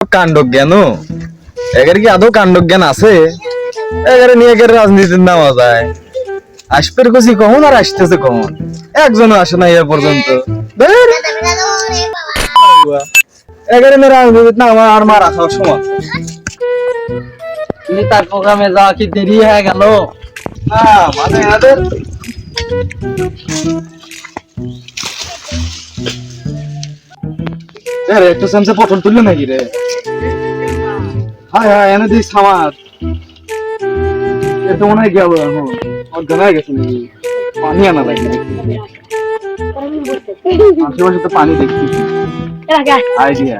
কাণ্ডজ্ঞান এগারে কি আদৌ কাণ্ডজ্ঞান আছে? এগারে নিয়ে এগারে রাজনীতির নামা যায়। আসপের কছি কখন আর আসতেছে কখন, একজনও আসে না এ পর্যন্ত। এগারে মেয়ে রাজনীতির নামা আর মারা খাওয়ার সময়। নেতার প্রোগ্রামে যাওয়া কি দেরি হয়ে গেল? মানে এদের একটু সামসে পটল তুললো নাকি রে? হ্যাঁ এনে দিস খামার এটা মনে হয় গেল এখন অজ্ঞান হয়ে গেছে নাকি? পানি আনা লাগে আশেপাশে তো পানি দেখছি। আইডিয়া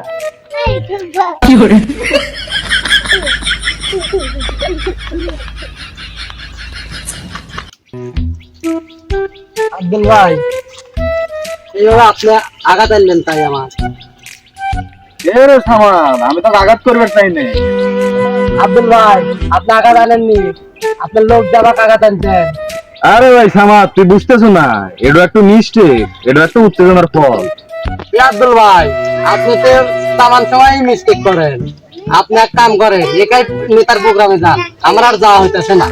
কি করে? আব্দুল ভাই, এইভাবে আপনি আঘাত আনলেন তাই আমার। এর সামান আমি তো আঘাত করবে চাই না। আব্দুল ভাই, আপনি আঘাত আনেননি, আপনার লোক যাবা আঘাত আনছেন। আরে ভাই সামাদ তুই বুঝতেছো না, এটা একটু মিস্টেক, এটা একটা উত্তেজনার ফল। আব্দুল ভাই, আপনি তো সামান সময় মিস্টেক করেন। আপনি এক কাম করেন, একাই নেতার প্রোগ্রামে যান, আমার আর যাওয়া হইতেছে না।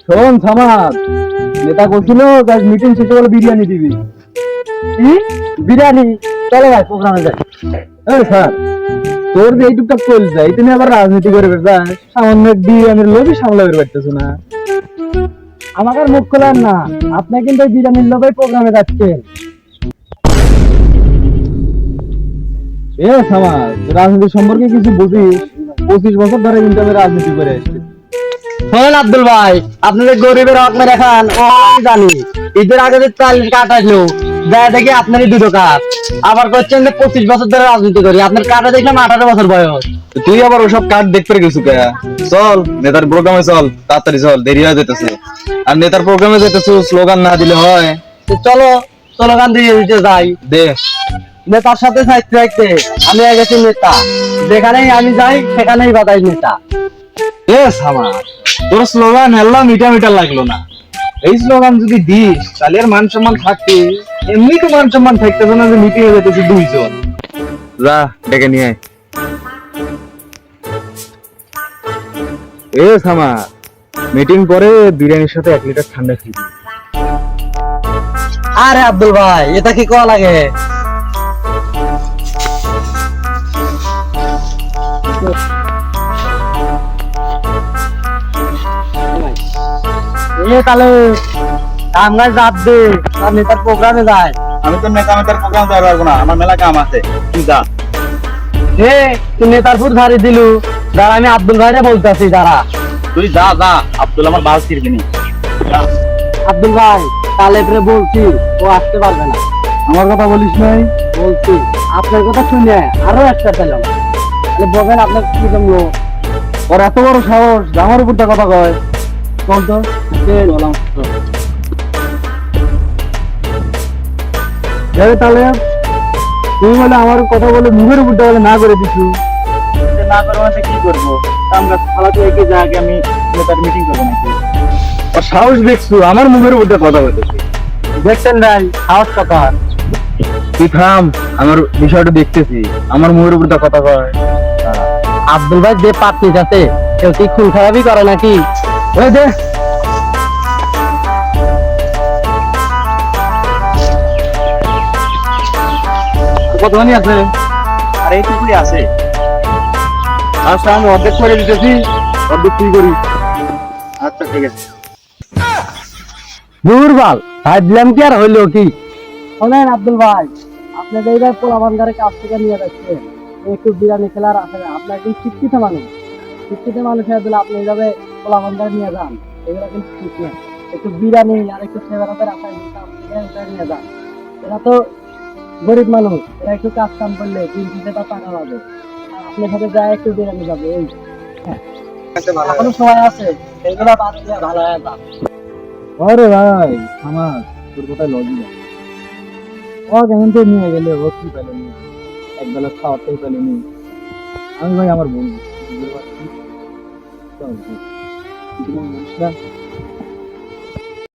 শোন সামাদ, নেতা বলছিল মিটিং শেষে বলে বিরিয়ানি দিবি। কি বিরিয়ানি? চলো ভাই প্রোগ্রামে যাই। স্যার তোর যে এইটুকটা চল যায়, তুমি আবার রাজনীতি করে বেড়াস, সামান্য বিরিয়ানির লোভই সামলাবে পারতেছো না। আমাকে আর মুখ খোলেন না, আপনি কিন্তু বিরিয়ানির লোভে প্রোগ্রামে যাচ্ছেন। সামাদ রাজনীতি সম্পর্কে কিছু বুঝিস? 25 বছর ধরে কিন্তু আমি রাজনীতি করে আসছি। শোনেন আব্দুল ভাই, আপনাদের গরিবের হক মেরে খান ও আমি জানি। ঈদের আগে যে 40 কাঠ আসলো, যায় দেখি আপনারই দুটো কাঠ। আবার করছেন যে 25 বছর ধরে রাজনীতি করি, আপনার কাঠে দেখলাম 18 বছর বয়স। তুই আবার ওসব কার্ড দেখতে গেছু কে? চল নেতার প্রোগ্রামে চল, তাড়াতাড়ি চল, দেরি হয়ে যেতেছে। আর নেতার প্রোগ্রামে যেতেছো, স্লোগান না দিলে হয়? তো চলো স্লোগান দিয়ে দিতে যাই। দে। নেতার সাথে সাইতে সাইতে আমি হয়ে গেছি নেতা, যেখানেই আমি যাই সেখানেই বাদাই নেতা। সামাদ তোর স্লোগান হেললাম মিটা মিটা লাগলো না। এই স্লোগান যদি দিস তাহলে আর মান সম্মান থাকতে, এমনি তো মান সম্মান থাকতেছে না যে মিটিং এ যেতেছে 2 জন। যা ডেকে নিয়ে আয়। সামাদ মিটিং পরে বিরিয়ানির সাথে 1 লিটার ঠান্ডা খেয়ে। আরে আব্দুল ভাই, এটা কি কওয়া লাগে? তাহলে কামগাছ রাত দে, তার নেতার প্রোগ্রামে যায়। আমি তো নেতা নেতার প্রোগ্রাম যাই পারবো না, আমার মেলা কাম আছে। তুই যা। তুই নেতার ফুট ধারি দিলু, দাঁড়া আমি আব্দুল ভাইরে বলতেছি, দাঁড়া। তুই যা যা, আব্দুল আমার বাস ফিরবি নি। আব্দুল ভাই তাহলে বলছি, ও আসতে পারবে না। আমার কথা বলিস নাই? বলছি আপনার কথা শুনে আরো একটা পেলাম, বলবেন আপনার কি জমলো? ওর এত বড় সাহস, আমার উপরটা কথা কয়। কোন তো তাহলে তুই বলে আমার কথা বলে মুখের উপরটা বলে না করে দিছু। না করবো মানে কি করবো? আমরা ফালাতে একে যা, আগে আমি নেতার মিটিং করবো নাকি? আর সাহস দেখছু আমার মুখের উপরটা কথা বলতেছি। দেখছেন ভাই সাহস কথা। তুই থাম, আমার বিষয়টা দেখতেছি, আমার মুখের উপরটা কথা কয়। আব্দুল ভাই যে পাত্রী আছে কেউ কি খুন খারাপই করে নাকি? ওই দে কতখানি আছে? আর এইটুকুই আছে। আচ্ছা আমি অর্ধেক করে দিতেছি, অর্ধেক তুই করি। আচ্ছা ঠিক আছে। দুর্বল ভাই দিলাম কি আর হইলো কি? শোনেন আব্দুল ভাই, আপনি যে এইবার পোলা বান্দারের কাছ থেকে নিয়ে যাচ্ছেন, একটু বিরিয়ানি খেলার আছে, আপনি একজন শিক্ষিত মানুষ, শিক্ষিত মানুষ হয়ে দিলে আপনি এইভাবে পোলা বান্দার নিয়ে যান, এগুলো কিন্তু ঠিক না। একটু বিরিয়ানি আর একটু সেবারতের আশায় নিয়ে যান। এরা তো গরিব মানুষ, এরা একটু কাজ কাম করলে 3-4 টাকা পাবে। আপনার সাথে যায় একটু বিরিয়ানি যাবে, এই এখনো সময় আছে, এগুলো বাদ দিয়ে ভালো হয়ে যান। আরে ভাই আমার তোর কোথায় লজিক আছে? ও কেমন তো নিয়ে গেলে ও কি পেলেনি, একবেলা খাওয়াতেই পেলেনি। আমি ভাই আমার বন্ধু,